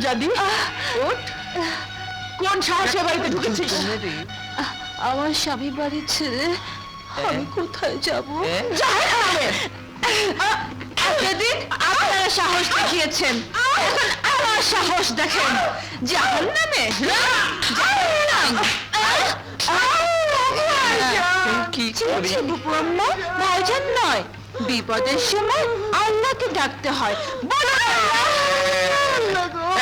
হারামজাদি, ওঠ। কোন সাহসে বাড়িতে ঢুকেছিস? আমার স্বামী বাড়ি ছেড়ে আমি কোথায় যাব? এতদিন আপনারা সাহস দেখিয়েছেন, এখন আমার সাহস দেখেন। জাহান্নামে কি করি? ভাইজান নয়, বিপদের সময় আল্লাহকে ডাকতে হয়।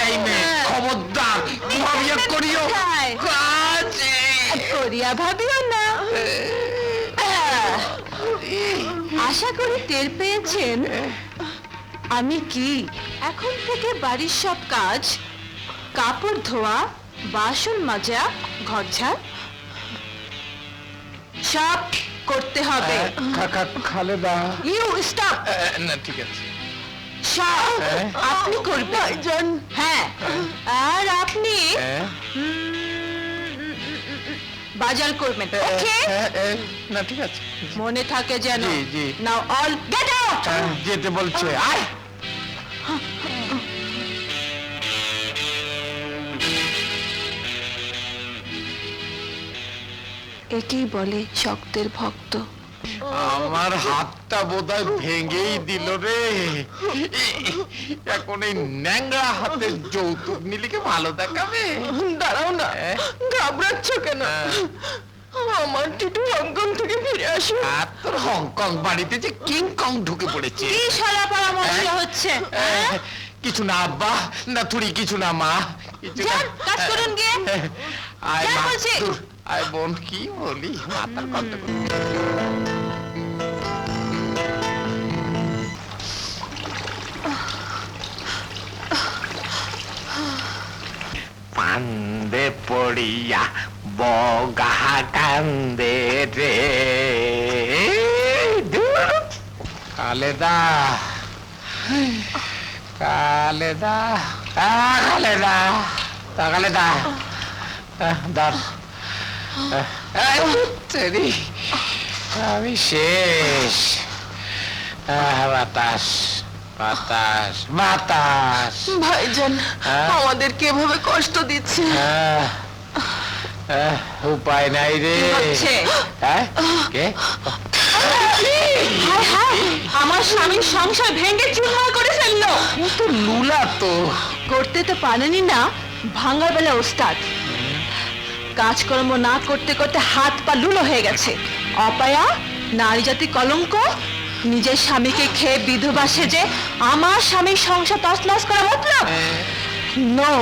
এই মেয়ে, খবরদার ভাবিয়া করিও করিয়া ভাবিও না। আশা করি টের পেয়েছেন আমি কি। এখন থেকে বাড়ির সব কাজ, কাপড় ধোয়া, বাসন মাজা, ঘর ঝাড় সব করতে হবে। Khaleda, you stop. না ঠিক আছে, সব আপনি করবেন। হ্যাঁ, আর আপনি বাজার করবেন। ওকে, না ঠিক আছে, মনে থাকে যেন। জি, জি। নাও অল গেট আউট। যেতে বলছে। আয় একেই বলে শক্তের ভক্ত। আমার হাতটা বোধহয় ভেঙেই দিল রে। এখন এই ন্যাংরা হাতের যৌতুক নিলিকে ভালো দেখাবে? দাঁড়াও না, ঘাবড়াচ্ছ কেন? আমার টিটু হংকং থেকে ফিরে আসো। আর তোর হংকং বাড়িতে যে কিং কং ঢুকে পড়েছে। কি সারা পরামর্শ হচ্ছে? কিছু না আব্বা, না থুড়ি কিছু না মা, কিছু না। যান, কাজ করুন গিয়ে। আয় যান মা, বলছি। দূর, আয় বোন, কি বলি মাথার কথা। ফান্দে পড়িয়া বগা কান্দে রে। কালেদা, কালেদা, কালেদা, কালেদা, দাঁড়। আমি শেষ। বাতাস, বাতাস, বাতাস। ভাইজান আমাদেরকে এভাবে কষ্ট দিচ্ছে। উপায় নাই রে। কে? হায় হায়, আমার স্বামীর সংসার ভেঙে চুরমার করে ফেললো। তো লুলা তো করতে তো পারেনি না, ভাঙার বেলা ওস্তাদ। কাজকর্ম না করতে করতে হাত পা লুলো হয়ে গেছে। অপায়া, নারী জাতি কলঙ্ক। নিজের স্বামীকে খেয়ে বিধবা সেজে আমার স্বামীর সংসার তছনছ করা মতলব? No,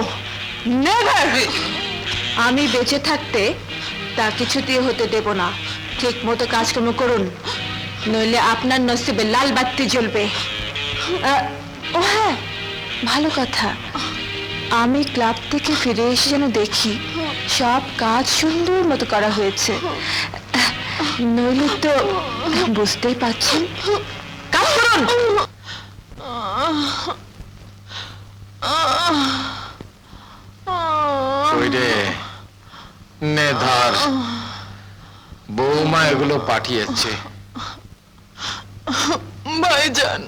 never. আমি বেঁচে থাকতে তা কিছুতেই হতে দেব না। ঠিক মতো কাজকর্ম করুন, নইলে আপনার নসিবে লাল বাতি জ্বলবে। ও হ্যাঁ, ভালো কথা, আমি ক্লাব থেকে ফিরে এসে যেন দেখি সব কাজ সুন্দর মতো করা হয়েছে। নইলে তো বুঝতেই পারছেন। কাজ করুন। ওই রে, নে ধর। বৌমা এগুলো পাঠিয়েছে। ভাইজান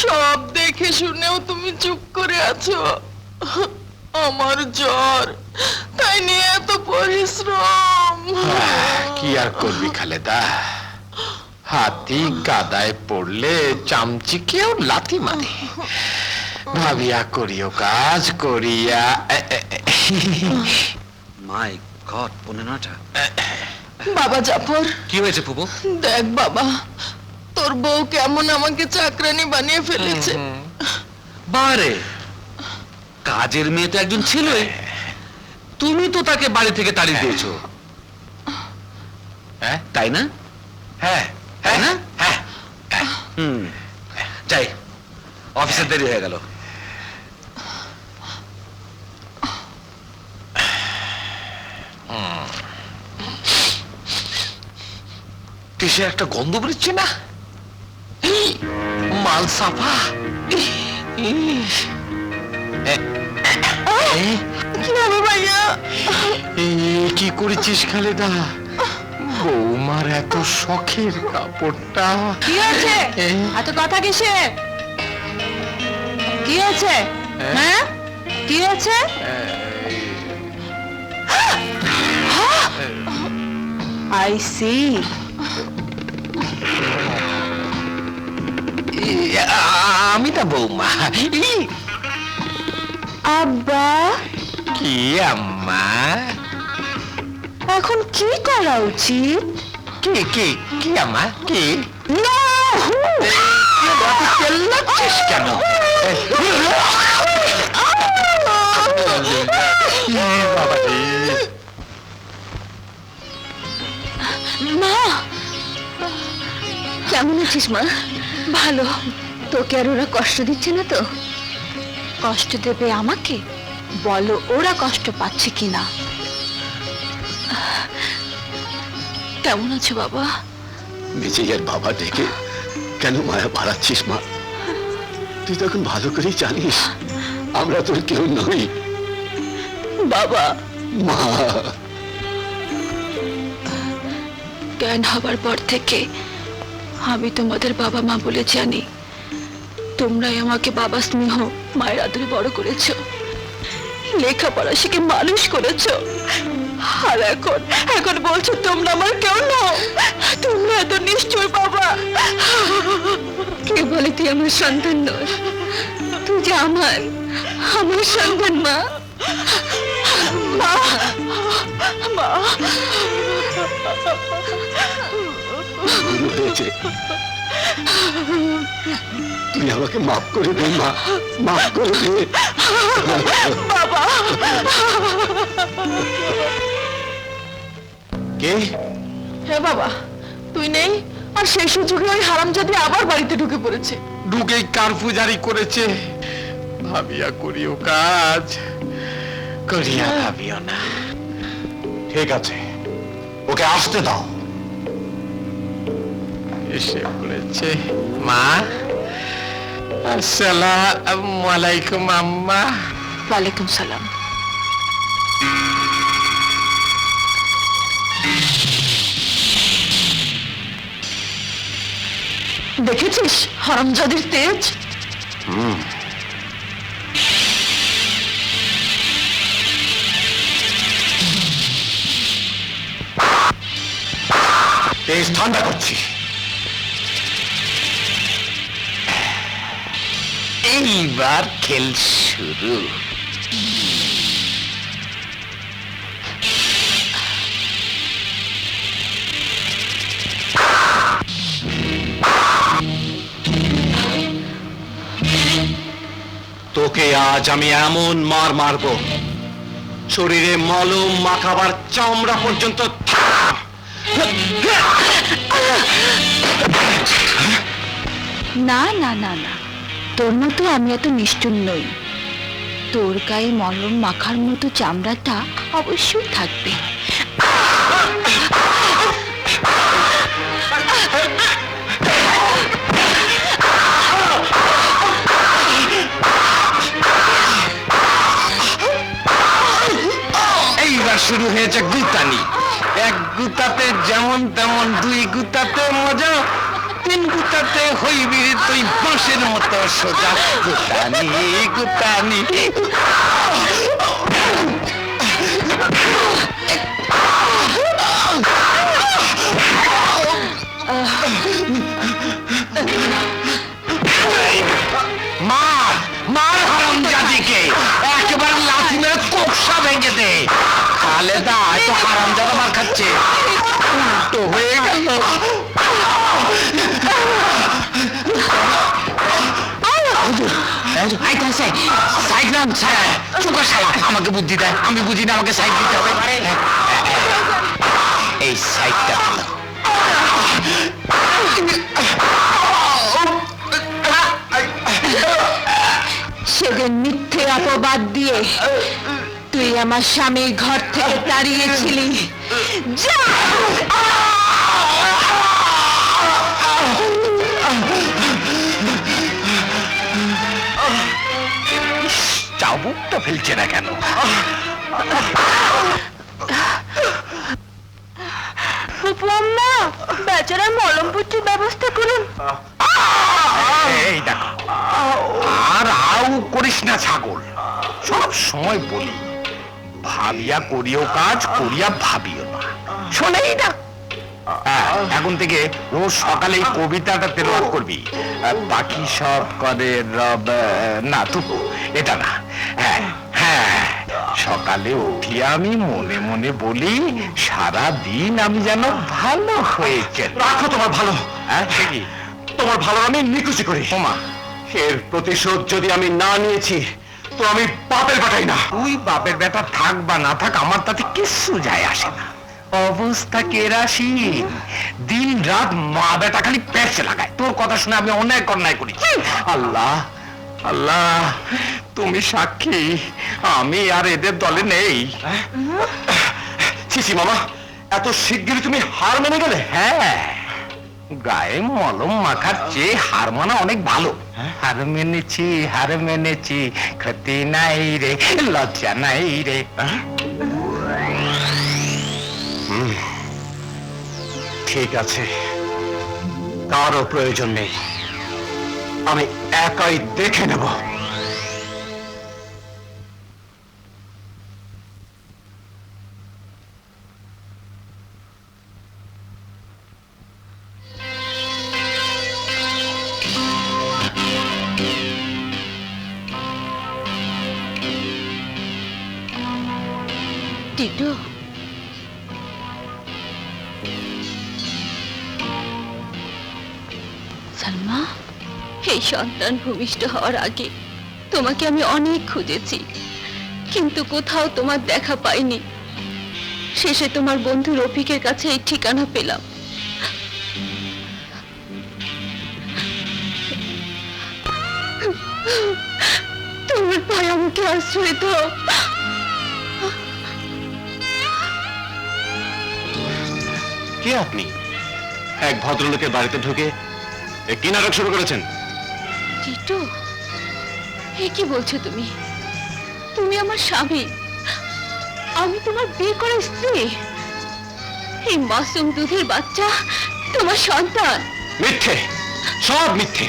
সব দেখে শুনেও তুমি চুপ করে আছো। আমার জ্বর, তাই নিয়ে এত পরিশ্রম। কি আর করবি খালেদা, হাতি গাদায় পড়লে চামচিকেও লাথি মারে। ভাবিয়া করিও কাজ করিয়া। মাই গড, 15টা। বাবা জাফর, কি হয়েছে ফুপু? দেখ বাবা, তোর বউ কেমন আমাকে চাকরানি বানিয়ে ফেলেছে। বারে, কাজের মেয়ে তো একজন ছিলই, তুমি তো তাকে বাড়ি থেকে তাড়িয়ে দিয়েছো, হ্যাঁ তাই না? হ্যাঁ তাই না? হ্যাঁ। যাই, অফিসে দেরি হয়ে গেল। কিসের একটা গন্ধ বেরোচ্ছে না? মাল সাফা। ভাইয়া কি করেছিস খালেদা? বৌমার এত শখের কাপড়টা। কি হয়েছে? এত কথা কিসে? কি হয়েছে? হ্যাঁ, কি হয়েছে? I see. আমি তা বৌমা। আব্বা, কি আম্মা? এখন কি করা উচিত? কি কি কি আম্মা কি? না! চেল্লাচ্ছিস কেন? মা, কেমন আছিস মা? ভালো। তোকে আর ওরা কষ্ট দিচ্ছে না তো? কষ্ট দেবে আমাকে? বলো ওরা কষ্ট পাচ্ছে কিনা। কেমন আছো বাবা? নিজের বাবা ডেকে কেন মায়া বাড়াচ্ছিস মা? তুই তখন ভালো করেই জানিস আমরা তোর কেউ নই। বাবা, মা, জ্ঞান হবার পর থেকে আমি তোমাদের বাবা মা বলে জানি। তোমরাই আমাকে বাবা স্নেহ মায়ের আদরে বড় করেছো, লেখাপড়া শিখে মানুষ করেছো। আর এখন এখন বলছো তোমরা আমার কেউ নও। তোমরা এত নিশ্চয় বাবা। কে বলে তুই আমার সন্তান নস? তুই যে আমার সন্তান মা। মা, মা, ভুল হয়েছে, তুই আমাকে মাফ করে দে মা, মাফ করে দে বাবা। কে? হ্যাঁ বাবা, তুই নেই আর সেই সুযোগে ওই হারামজাদি আবার বাড়িতে ঢুকে পড়েছে। ঢুকেই কারফু জারি করেছে। ভাবিয়া করিও কাজ, করিয়া ভাবিও না। ঠিক আছে, ওকে আসতে দাও। এসে পড়েছে। মা, আসসালামু আলাইকুম আম্মা। ওয়ালাইকুম সালাম। দেখেছিস হারামজাদির তেজ? তেজ ঠান্ডা করছি। এইবার খেল শুরু। তোকে আজ আমি এমন মার মারবো, শরীরে মলম মাখাবার চামড়া পর্যন্ত না না না না, তোর মতো আমি এত নিষ্ঠুর নই। তোর গায়ে মলম মাখার মতো চামড়াটা অবশ্যই থাকবে। এইবার শুরু হয়েছে গুতানি। এক গুতাতে যেমন তেমন, দুই গুতাতে মজা, তিন গুতাতে হইবি তুই বাঁশের মতো সোজা। গুতানি গুতানি। মার মার হারামজাদিকে, একেবারে লাথি মেরে কোপসা ভেঙে দে। খালেদা তো হারামজাদা মার খাচ্ছে, উল্টো হয়ে গেল। আমাকে বুদ্ধি দেয়, আমি বুঝি না আমাকে সাইড দিতে হবে। এই সাইডটা ভালো। সেদিন মিথ্যে অপবাদ দিয়ে তুই আমার স্বামীর ঘর থেকে তাড়িয়েছিলি। যা! চাবুকটা ফেলছে না কেন? বেচারা মলমপট্টির ব্যবস্থা করুন। এই দেখো, আর আউ করিস না ছাগল। সব সময় বলি, ভাবিয়া করিও কাজ, করিয়া ভাবিও না। শোনেই না। হ্যাঁ, এখন থেকে রোজ সকালে এই কবিতাটা তেলাওয়াত করবি। বাকি সব করে রব, না তুকু, এটা না। হ্যাঁ হ্যাঁ, সকালে উঠিয়া আমি মনে মনে বলি, সারা দিন আমি যেন ভালো হয়েছে। রাখো তোমার ভালো। হ্যাঁ, সে কি? তোমার ভালো আমি নিকুচি করি। ওমা, এর প্রতিশোধ যদি আমি না নিয়েছি তো আমি বাপের বেটাই না। তুই বাপের বেটা থাক বা না থাক, আমার তাতে কিচ্ছু যায় আসে না। অবস্থা কেরাসিন, দিন রাত মা বেটা খালি পেঁচে লাগায়। তোর কথা শুনে আমি অনেক অন্যায় করি। আল্লাহ আল্লাহ, তুমি সাক্ষী, আমি আর এদের দলে নেই। ছিছি মামা, এত শিগগিরই তুমি হার মেনে গেলে? হ্যাঁ, গায়ে মলম মাখার চেয়ে হার মানা অনেক ভালো। হার মেনেছি, ক্ষতি নাই রে, লজ্জা নাই রে। ঠিক আছে, কারও প্রয়োজন নেই, আমি একাই দেখে নেব। টিটু, সালমা, এই সন্তান ভূমিষ্ঠ হওয়ার আগে তোমাকে আমি অনেক খুঁজেছি, কিন্তু কোথাও তোমার দেখা পাইনি। শেষে তোমার বন্ধু রফিকের কাছে এই ঠিকানা পেলাম। তোমার ভাই আমাকে আশ্রয় দাও। কে আপনি? এক ভদ্রলোকের বাড়িতে ঢুকে এ কি নাটক শুরু করেছেন? টিটু, এ কি বলছো তুমি? তুমি আমার স্বামী, আমি তোমার বিয়ে করা স্ত্রী। এই মাসুম দুধের বাচ্চা তোমার সন্তান। মিথ্যে, সব মিথ্যে।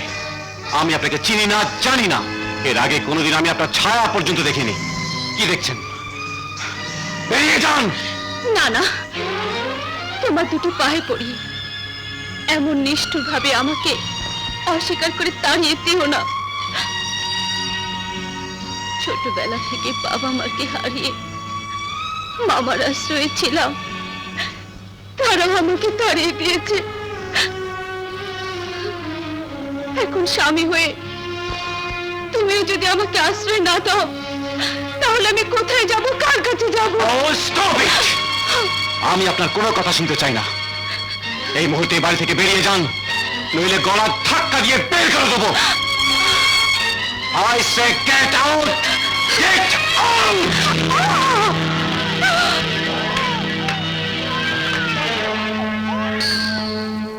আমি আপনাকে চিনি না, জানি না। এর আগে কোনোদিন আমি আপনার ছায়া পর্যন্ত দেখিনি। কি দেখছেন? বেরিয়ে যান। না না, তোমার দুটো পায়ে পড়ি, এমন নিষ্ঠুর ভাবে আমাকে অস্বীকার করে তাড়িয়ে দিও না। ছোটবেলা থেকে বাবা মাকে হারিয়ে মামার আশ্রয়ে ছিলাম, তারা আমাকে তাড়িয়ে দিয়েছে। এখন স্বামী হয়ে তুমিও যদি আমাকে আশ্রয় না দাও, তাহলে আমি কোথায় যাব, কার কাছে যাব? আমি আপনার কোনো কথা শুনতে চাই না। এই মুহূর্তে বাড়ি থেকে বেরিয়ে যান, নইলে গলা ধাক্কা দিয়ে বের করে দেবো। I say get out! Get out!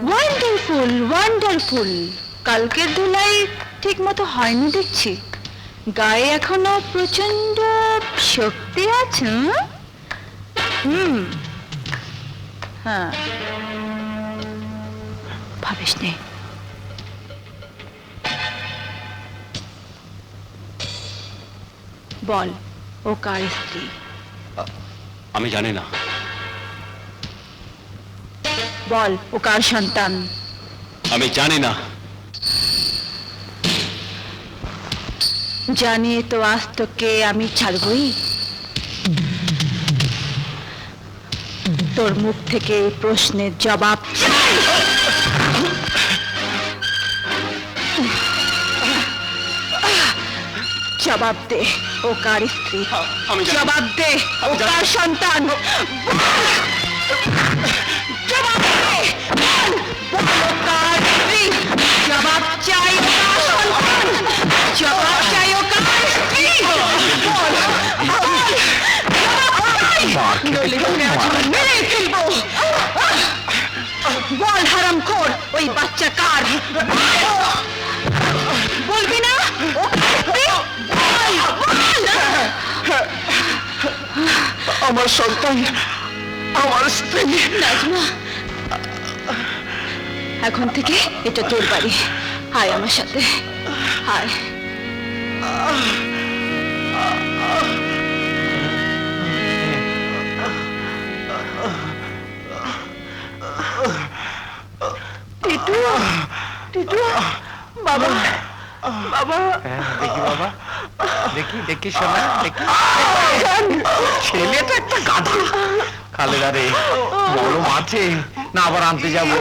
Wonderful wonderful. কালকের ধুলাই ঠিক মতো হয়নি দেখছি, গায়ে এখনো প্রচন্ড শক্তি আছে। হ্যাঁ, ভাবিস নে। বল, ও কার স্ত্রী? আমি জানি না। বল, ও কার সন্তান? আমি জানি না। জানিয়ে তো আজ তোকে আমি ছাড়বই। তোর মুখ থেকে এই প্রশ্নের জবাব চাই। জবাব দে, ও কার স্ত্রী? জবাব দে, ও কার সন্তান? জবাব দে, বল, ও কার স্ত্রী? জবাব চাই, ও কার সন্তান? জবাব চাই, ও কার স্ত্রী? বল, নইলে তোকে আজ আমি মেরে ফেলবো। বল হারামখোর, ওই বাচ্চা কার? বলবি না? ও কার স্ত্রী? বল, বল। আমার সন্তান, আমার স্ত্রী। নাজমা, এখন থেকে এটা তোর বাড়ি। আয় আমার সাথে, আয়। টিটু টিটু বাবা বাবা দেখি বাবা, দেখি দেখি শোনা, দেখি ছেলেটা একটা গাধা। খালেদা রে, মলম আছে না আবার আনতে যাবো?